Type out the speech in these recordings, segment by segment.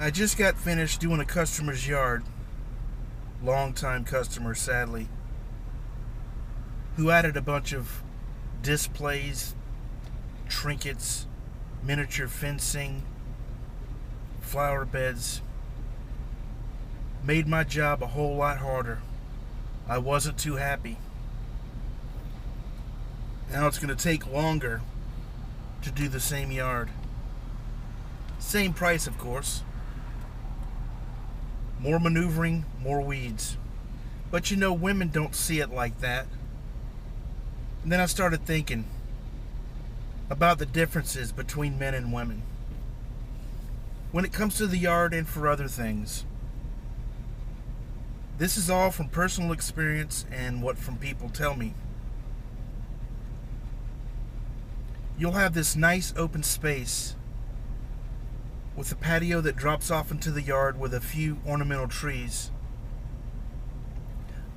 I just got finished doing a customer's yard, long-time customer, sadly, who added a bunch of displays, trinkets, miniature fencing, flower beds. Made my job a whole lot harder. I wasn't too happy. Now it's going to take longer to do the same yard. Same price, of course. More maneuvering, more weeds. But you know, women don't see it like that. And then I started thinking about the differences between men and women when it comes to the yard and for other things. This is all from personal experience and what from people tell me. You'll have this nice open space with a patio that drops off into the yard with a few ornamental trees,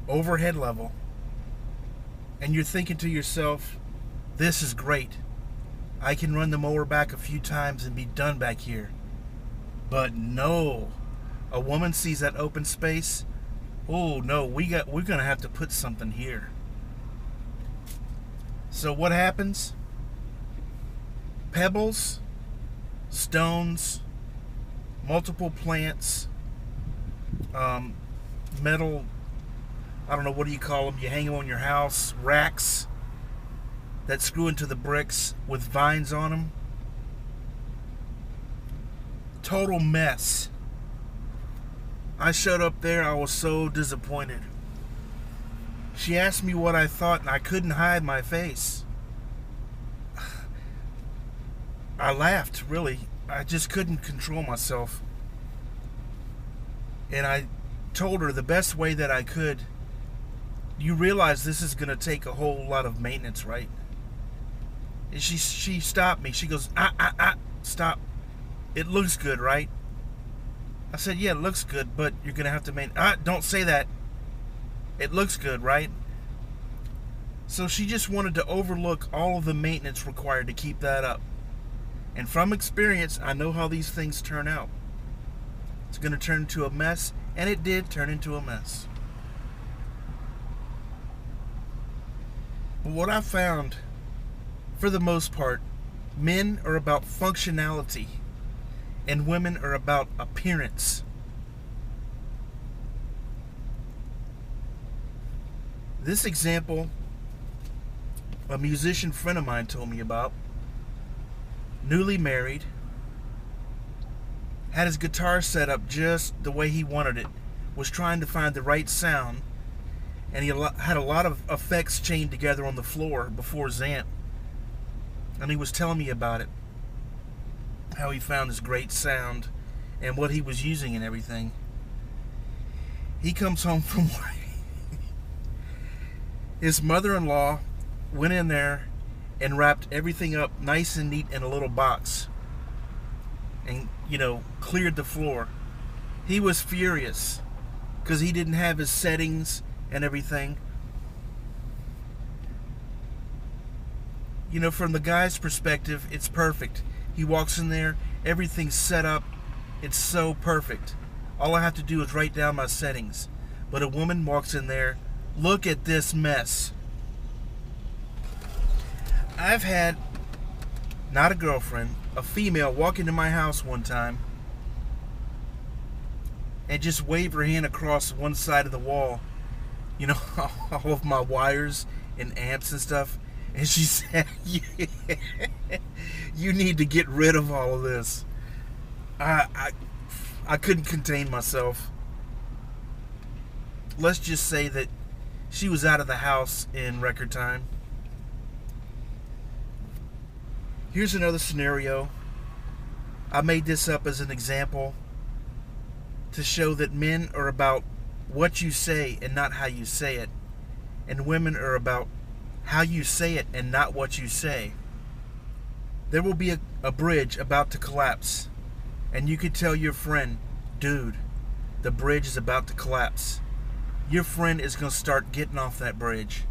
overhead level, and you're thinking to yourself, this is great. I can run the mower back a few times and be done back here. But no, a woman sees that open space. Oh no, we're gonna have to put something here. So what happens? Pebbles, stones, multiple plants, metal, I don't know, what do you call them? You hang them on your house, racks that screw into the bricks with vines on them. Total mess. I showed up there, I was so disappointed. She asked me what I thought, and I couldn't hide my face. I laughed, really. I just couldn't control myself. And I told her the best way that I could, you realize this is going to take a whole lot of maintenance, right? And she stopped me. She goes, stop. It looks good, right? I said, yeah, it looks good, but you're going to have to don't say that. It looks good, right? So she just wanted to overlook all of the maintenance required to keep that up. And from experience, I know how these things turn out. It's going to turn into a mess, and it did turn into a mess. But what I found, for the most part, men are about functionality, and women are about appearance. This example, a musician friend of mine told me about, newly married, had his guitar set up just the way he wanted it, was trying to find the right sound, and he had a lot of effects chained together on the floor before Zamp. And he was telling me about it, how he found this great sound and what he was using and everything. He comes home from work. His mother-in-law went in there and wrapped everything up nice and neat in a little box and, cleared the floor. He was furious because he didn't have his settings and everything. From the guy's perspective, it's perfect. He walks in there, everything's set up, it's so perfect. All I have to do is write down my settings. But a woman walks in there, look at this mess. I've had, not a girlfriend, a female walk into my house one time and just wave her hand across one side of the wall. All of my wires and amps and stuff. And she said, you need to get rid of all of this. I couldn't contain myself. Let's just say that she was out of the house in record time. Here's another scenario. I made this up as an example to show that men are about what you say and not how you say it. And women are about how you say it and not what you say. There will be a bridge about to collapse, and you could tell your friend, dude, the bridge is about to collapse. Your friend is going to start getting off that bridge.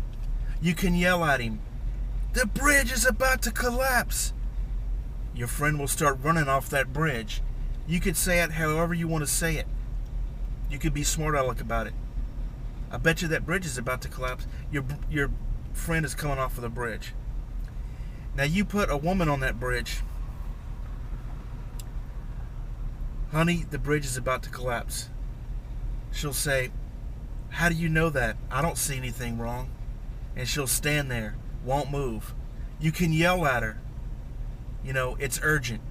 You can yell at him, the bridge is about to collapse. Your friend will start running off that bridge, You could say it however you want to say it. You could be smart aleck about it. I bet you that bridge is about to collapse. Your friend is coming off of the bridge. Now you put a woman on that bridge. Honey, the bridge is about to collapse. She'll say, how do you know that? I don't see anything wrong. And she'll stand there, won't move. You can yell at her. You know, it's urgent.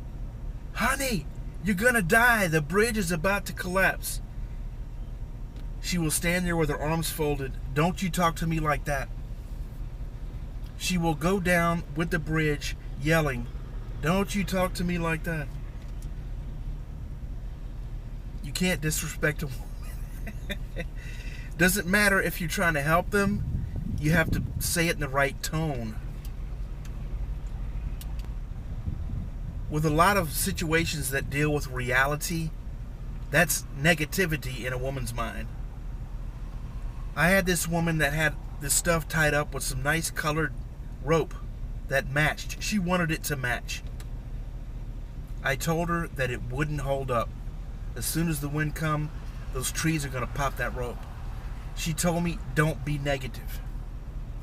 Honey, you're gonna die. The bridge is about to collapse. She will stand there with her arms folded. Don't you talk to me like that. She will go down with the bridge yelling, don't you talk to me like that. You can't disrespect a woman. Doesn't matter if you're trying to help them, you have to say it in the right tone. With a lot of situations that deal with reality, that's negativity in a woman's mind. I had this woman that had this stuff tied up with some nice colored rope that matched. She wanted it to match. I told her that it wouldn't hold up. As soon as the wind come, those trees are going to pop that rope. She told me, don't be negative.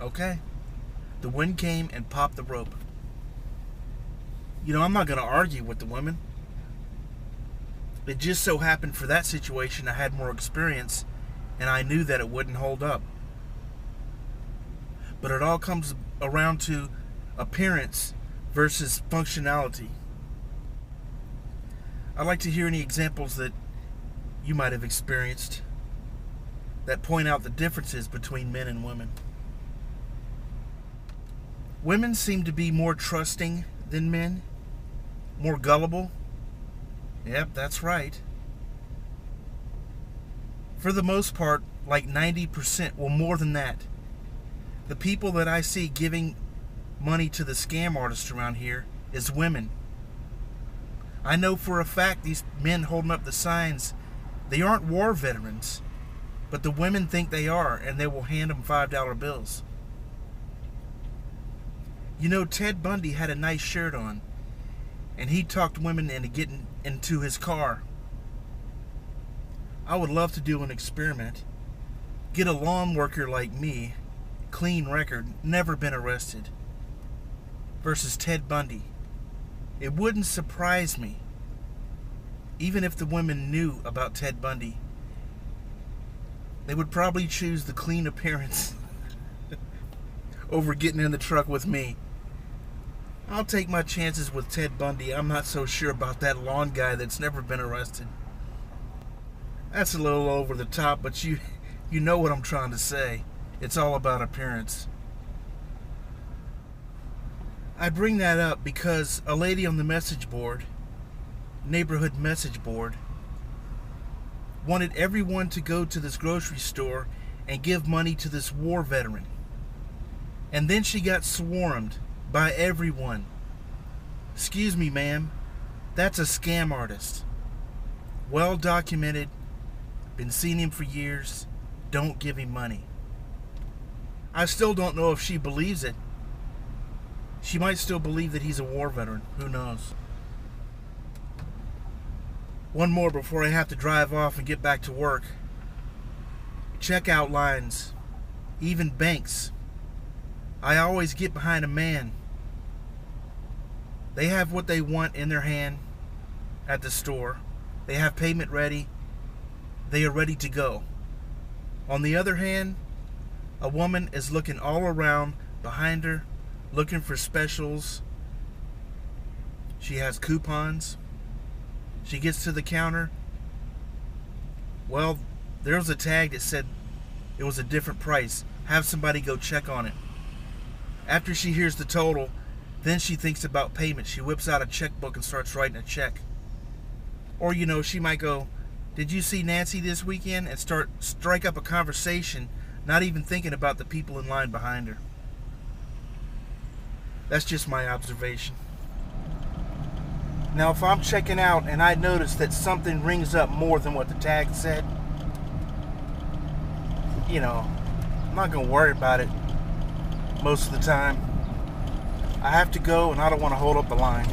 Okay? The wind came and popped the rope. You know, I'm not going to argue with the women. It just so happened for that situation I had more experience and I knew that it wouldn't hold up. But it all comes around to appearance versus functionality. I'd like to hear any examples that you might have experienced that point out the differences between men and women. Women seem to be more trusting than men, more gullible. Yep, that's right. For the most part, like 90%, well, more than that. The people that I see giving money to the scam artists around here is women. I know for a fact these men holding up the signs, they aren't war veterans, but the women think they are, and they will hand them $5 bills. You know, Ted Bundy had a nice shirt on, and he talked women into getting into his car. I would love to do an experiment. Get a lawn worker like me, clean record, never been arrested, versus Ted Bundy. It wouldn't surprise me, even if the women knew about Ted Bundy. They would probably choose the clean appearance over getting in the truck with me. I'll take my chances with Ted Bundy. I'm not so sure about that lawn guy that's never been arrested. That's a little over the top, but you know what I'm trying to say. It's all about appearance. I bring that up because a lady on the message board, neighborhood message board, wanted everyone to go to this grocery store and give money to this war veteran. And then she got swarmed by everyone. Excuse me, ma'am. That's a scam artist. Well documented. Been seeing him for years. Don't give him money. I still don't know if she believes it. She might still believe that he's a war veteran. Who knows? One more before I have to drive off and get back to work. Checkout lines. Even banks. I always get behind a man. They have what they want in their hand at the store. They have payment ready. They are ready to go. On the other hand, a woman is looking all around behind her, looking for specials. She has coupons. She gets to the counter. Well, there was a tag that said it was a different price. Have somebody go check on it. After she hears the total, then she thinks about payment. She whips out a checkbook and starts writing a check. Or, you know, she might go, did you see Nancy this weekend? And strike up a conversation, not even thinking about the people in line behind her. That's just my observation. Now, if I'm checking out and I notice that something rings up more than what the tag said, you know, I'm not going to worry about it most of the time. I have to go and I don't want to hold up the line.